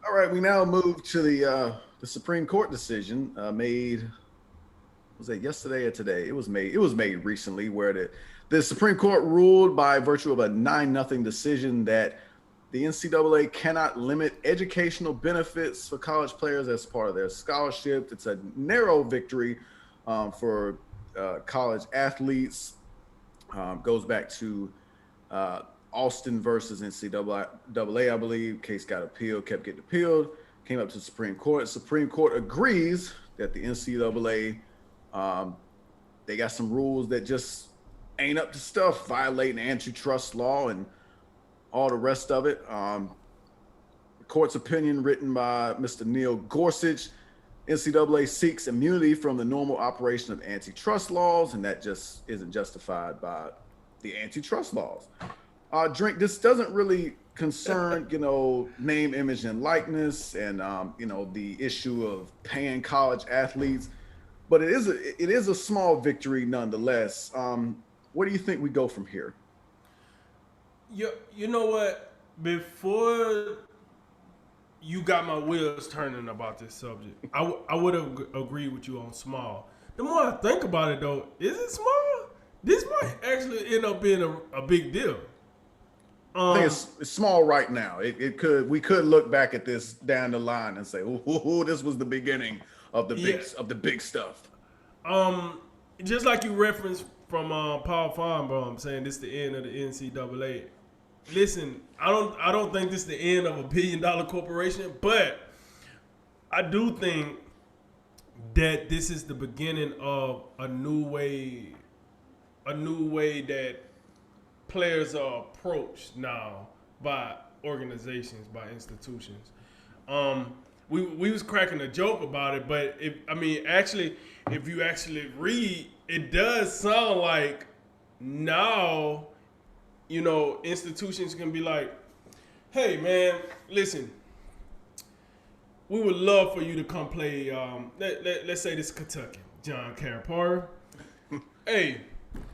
All right, we now move to the Supreme Court decision made. Was it yesterday or today? It was made. It was made recently, where the Supreme Court ruled by virtue of a 9-0 decision that the NCAA cannot limit educational benefits for college players as part of their scholarship. It's a narrow victory for college athletes. Goes back to uh, Austin versus NCAA, I believe. Case got appealed, kept getting appealed, came up to the Supreme Court. Supreme Court agrees that the NCAA, um, they got some rules that just ain't up to stuff, violating antitrust law and all the rest of it. The court's opinion, written by Mr. Neil Gorsuch: NCAA seeks immunity from the normal operation of antitrust laws, and that just isn't justified by the antitrust laws. Drink, this doesn't really concern, name, image, and likeness, and the issue of paying college athletes, but it is a small victory nonetheless. Where do you think we go from here? You know what? Before you got my wheels turning about this subject, I would have agreed with you on small. The more I think about it, though, is it small? This might actually end up being a big deal. I think it's small right now. We could look back at this down the line and say, "Ooh, this was the beginning of the big stuff." Just like you referenced from Paul Farnbaum saying this is the end of the NCAA. Listen, I don't think this is the end of $1 billion corporation, but I do think that this is the beginning of a new way that players are approached now by organizations, by institutions. We was cracking a joke about it, but if you actually read, it does sound like now, institutions can be like, hey man, listen, we would love for you to come play, let's say this is Kentucky, John Calipari. Hey,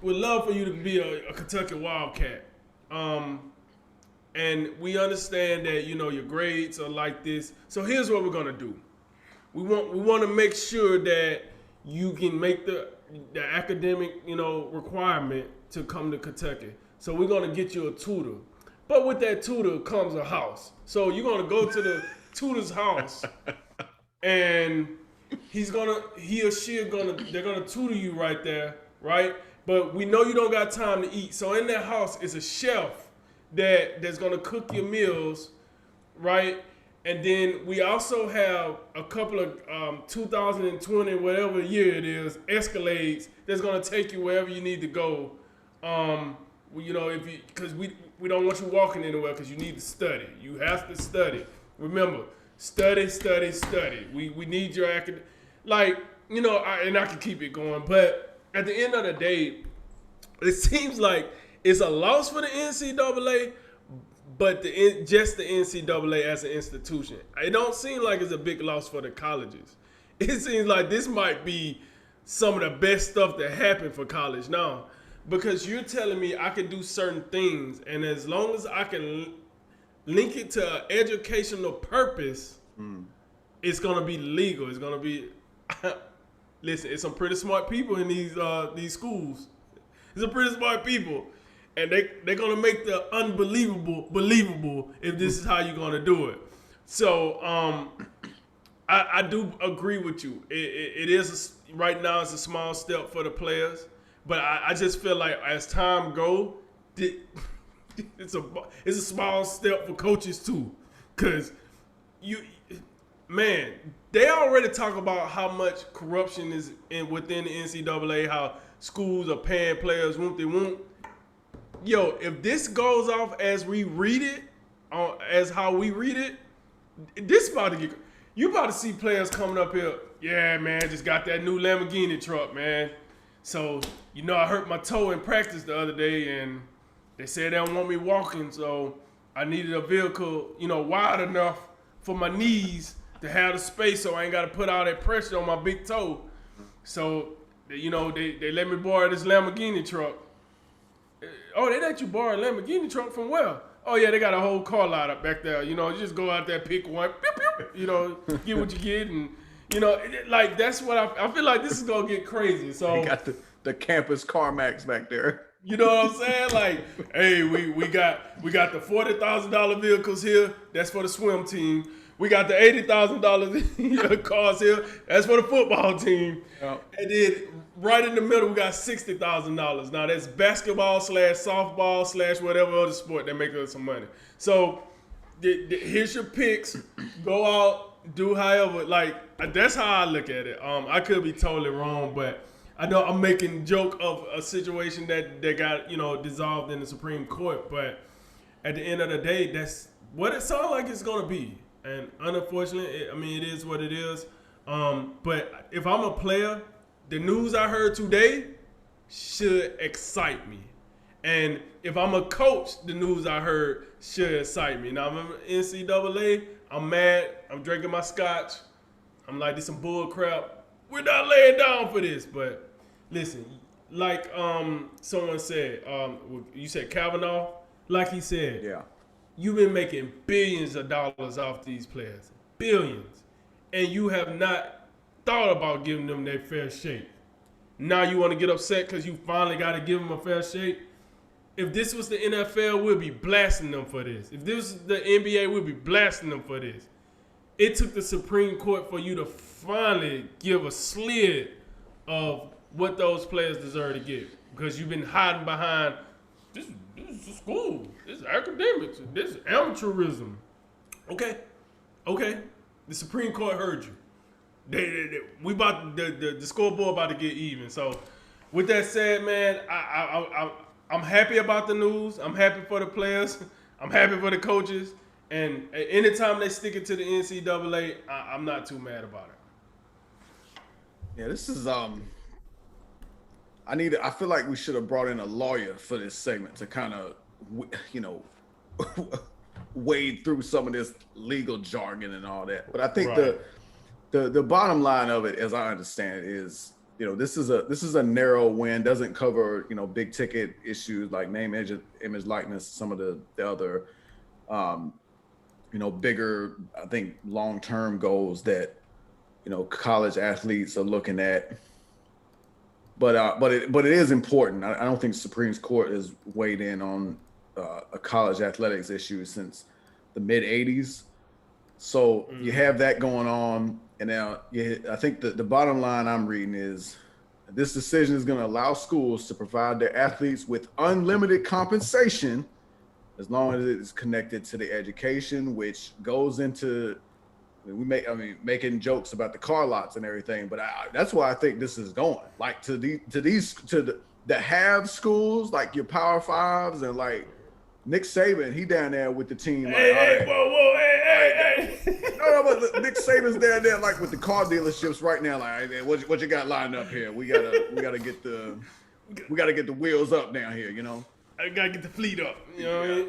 we'd love for you to be a Kentucky Wildcat. And we understand that, your grades are like this. So here's what we're gonna do. We want to make sure that you can make the academic, requirement to come to Kentucky. So we're gonna get you a tutor. But with that tutor comes a house. So you're gonna go to the tutor's house, and they're gonna tutor you right there, right? But we know you don't got time to eat. So in that house is a chef that's gonna cook your meals, right? And then we also have a couple of 2020, whatever year it is, Escalades that's gonna take you wherever you need to go. Because we don't want you walking anywhere because you need to study. You have to study. Remember, study. We need your academic, and I can keep it going. But at the end of the day, it seems like it's a loss for the NCAA, but just the NCAA as an institution. It don't seem like it's a big loss for the colleges. It seems like this might be some of the best stuff that happened for college now, because you're telling me I can do certain things, and as long as I can link it to an educational purpose, it's gonna be legal. It's gonna be. Listen, it's some pretty smart people in these schools. It's some pretty smart people. And they're going to make the unbelievable believable if this is how you're going to do it. So I do agree with you. It is, right now, it's a small step for the players. But I just feel like as time goes, it's a small step for coaches too. Because they already talk about how much corruption is within the NCAA, how schools are paying players won't they won't. Yo, if this goes off as we read it, as how we read it, this about to get. You about to see players coming up here. Yeah, man, just got that new Lamborghini truck, man. So I hurt my toe in practice the other day, and they said they don't want me walking, so I needed a vehicle, wide enough for my knees to have the space, so I ain't got to put all that pressure on my big toe. So they let me borrow this Lamborghini truck. Oh, they let you borrow a Lamborghini truck from where? Oh, yeah, they got a whole car lot up back there. You just go out there, pick one, pew, pew, You know, get what you get, and you know, like that's what I feel like. This is gonna get crazy. So They got the campus CarMax back there. you know what I'm saying? Like, hey, we got the $40,000 vehicles here. That's for the swim team. We got the $80,000 cars here. That's for the football team. Yep. And then right in the middle, we got $60,000. Now that's basketball / softball / whatever other sport that make us some money. So here's your picks. Go out, do however. Like that's how I look at it. I could be totally wrong, but I know I'm making joke of a situation that got dissolved in the Supreme Court. But at the end of the day, that's what it sounds like it's gonna be. And unfortunately, it is what it is. But if I'm a player, the news I heard today should excite me. And if I'm a coach, the news I heard should excite me. Now, I'm NCAA, I'm mad, I'm drinking my scotch. I'm like, this some bull crap. We're not laying down for this. But listen, like someone said, you said Kavanaugh, like he said, Yeah. you've been making billions of dollars off these players. Billions. And you have not thought about giving them their fair shake. Now you want to get upset because you finally got to give them a fair shake. If this was the NFL, we'll be blasting them for this. If this was the NBA, we'll be blasting them for this. It took the Supreme Court for you to finally give a slid of what those players deserve to get. Because you've been hiding behind this is school. This is academics. This is amateurism. Okay. The Supreme Court heard you. The scoreboard about to get even. So, with that said, man, I'm happy about the news. I'm happy for the players. I'm happy for the coaches. And anytime they stick it to the NCAA, I'm not too mad about it. Yeah, this is I feel like we should have brought in a lawyer for this segment to kind of, wade through some of this legal jargon and all that. But I think Right. the bottom line of it, as I understand it, is this is a narrow win. Doesn't cover big ticket issues like name, image, likeness. Some of the other bigger, I think, long term goals that college athletes are looking at. But it is important. I don't think the Supreme Court has weighed in on a college athletics issue since the mid '80s. So you have that going on, and now I think the bottom line I'm reading is this decision is going to allow schools to provide their athletes with unlimited compensation as long as it is connected to the education, which goes into making jokes about the car lots and everything, but that's why I think this is going like to the have schools like your Power Fives and like Nick Saban. He down there with the team. Like, Hey, whoa, hey. No, but Nick Saban's down there like with the car dealerships right now. Like, hey, what you got lined up here? We gotta get the wheels up down here. I gotta get the fleet up. You know what I mean?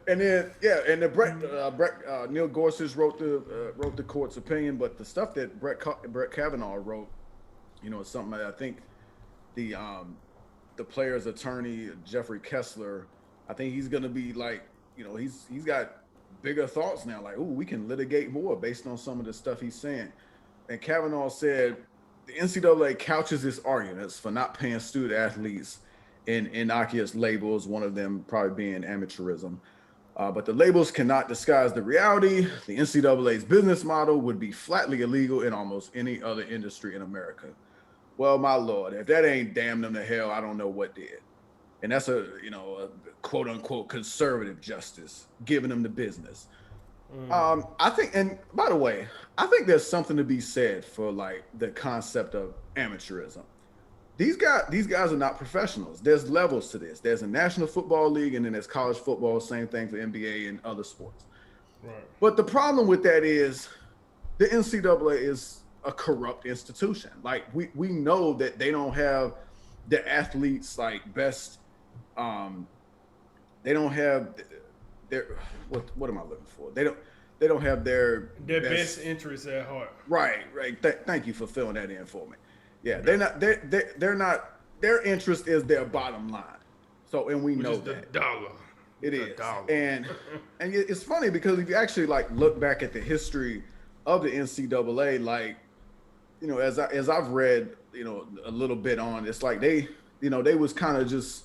And then Brett Neil Gorsuch wrote the court's opinion, but the stuff that Brett Kavanaugh wrote, is something that I think the player's attorney Jeffrey Kessler, I think he's gonna be like, he's got bigger thoughts now. Like, we can litigate more based on some of the stuff he's saying. And Kavanaugh said the NCAA couches its arguments for not paying student athletes in innocuous labels, one of them probably being amateurism. But the labels cannot disguise the reality. The NCAA's business model would be flatly illegal in almost any other industry in America. Well, my Lord, if that ain't damn them to hell, I don't know what did. And that's a quote unquote conservative justice, giving them the business. I think, and by the way, I think there's something to be said for like the concept of amateurism. These guys are not professionals. There's levels to this. There's a National Football League, and then there's college football. Same thing for NBA and other sports. Right. But the problem with that is the NCAA is a corrupt institution. Like we know that they don't have the athletes like best. They don't have their what am I looking for? They don't have their best interests at heart. Right. Thank you for filling that in for me. Yeah, they're not. Their interest is their bottom line. So, and we know the that dollar. It A is, dollar. and it's funny because if you actually like look back at the history of the NCAA, like as I've read, a little bit on, it's like they was kind of just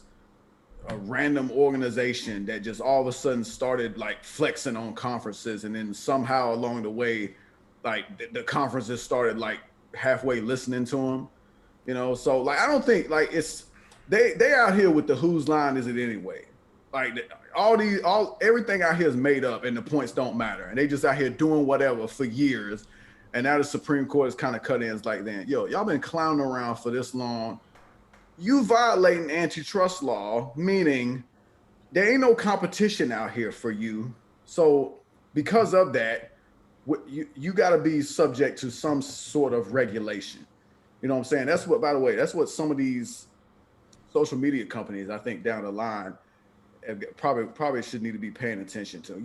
a random organization that just all of a sudden started like flexing on conferences, and then somehow along the way, like the conferences started like halfway listening to them. So like I don't think like it's they out here with the whose line is it anyway. Like all everything out here is made up, and the points don't matter, and they just out here doing whatever for years. And now the Supreme Court is kind of cut in. It's like, then, y'all been clowning around for this long. You violating antitrust law, meaning there ain't no competition out here for you. So because of that, you got to be subject to some sort of regulation. You know what I'm saying? That's what, by the way, that's what some of these social media companies, I think, down the line probably should need to be paying attention to.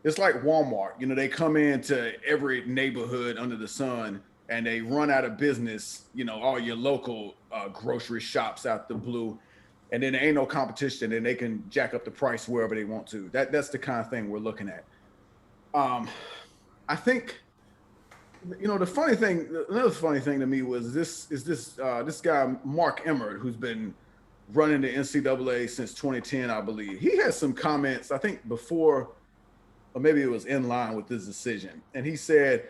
It's like Walmart. They come into every neighborhood under the sun and they run out of business. All your local grocery shops out the blue, and then there ain't no competition, and they can jack up the price wherever they want to. That's the kind of thing we're looking at. Um, I think another funny thing to me was this guy Mark Emmert, who's been running the NCAA since 2010, I believe. He had some comments, I think, before, or maybe it was in line with this decision, and he said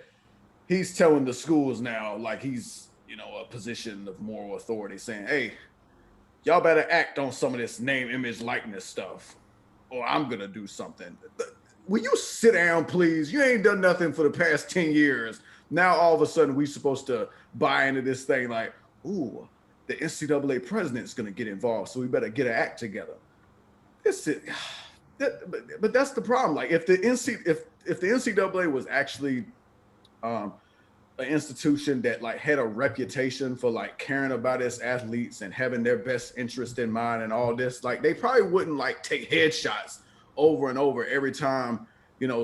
he's telling the schools now, like he's a position of moral authority, saying, "Hey, y'all better act on some of this name, image, likeness stuff, or I'm gonna do something." Will you sit down, please? You ain't done nothing for the past 10 years. Now all of a sudden we supposed to buy into this thing like, ooh, the NCAA president's gonna get involved, so we better get an act together. This is, but that's the problem. Like if the NCAA was actually um, an institution that like had a reputation for like caring about its athletes and having their best interest in mind and all this, like they probably wouldn't like take headshots over and over every time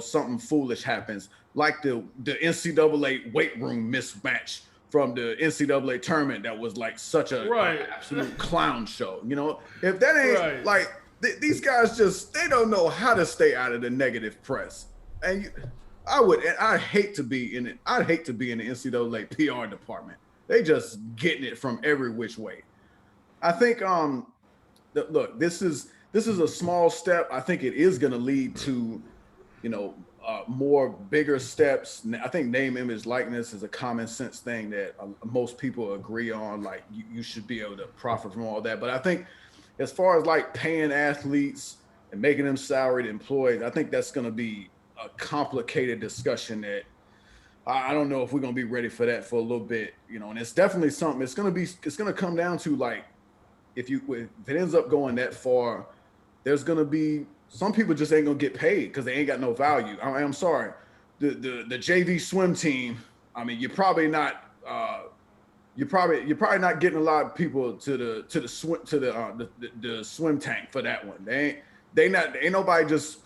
something foolish happens, like the NCAA weight room mismatch from the NCAA tournament that was like such a Right. absolute clown show. If that ain't Right. like these guys just they don't know how to stay out of the negative press. And I hate to be in it. I'd hate to be in the NCAA PR department. They just getting it from every which way. I think look, this is a small step. I think it is going to lead to more bigger steps. I think name, image, likeness is a common sense thing that most people agree on. Like you should be able to profit from all that. But I think as far as like paying athletes and making them salaried employees, I think that's going to be a complicated discussion that I don't know if we're going to be ready for that for a little bit. And it's definitely something. It's going to come down to like if it ends up going that far, there's going to be some people just ain't gonna get paid because they ain't got no value. I'm sorry, the JV swim team. I mean, you're probably not getting a lot of people to the swim tank for that one. They not ain't nobody just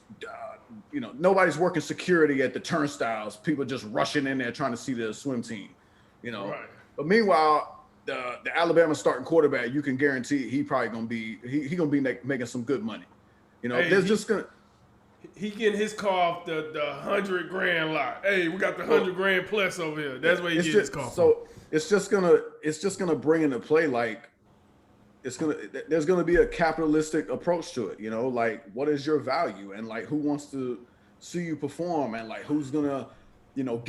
nobody's working security at the turnstiles. People just rushing in there trying to see the swim team. You know, Right. but meanwhile. The Alabama starting quarterback, you can guarantee he probably gonna be he gonna be making some good money. Hey, There's just gonna he getting his car off the 100 grand lot. Hey, we got the well, 100 grand plus over here. That's where he it's getting his just car from. so it's just gonna bring into play like there's gonna be a capitalistic approach to it. Like what is your value and like who wants to see you perform and like who's gonna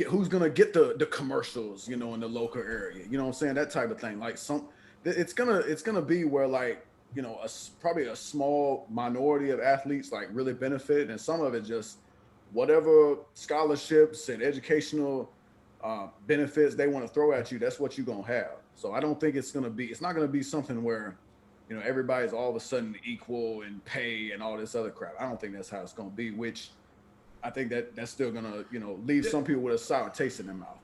who's gonna get the commercials in the local area. You know what I'm saying? That type of thing. Like it's gonna be where like probably a small minority of athletes like really benefit, and some of it just whatever scholarships and educational benefits they want to throw at you. That's what you're gonna have. So I don't think it's not gonna be something where everybody's all of a sudden equal in pay and all this other crap. I don't think that's how it's gonna be. Which I think that's still gonna leave some people with a sour taste in their mouth.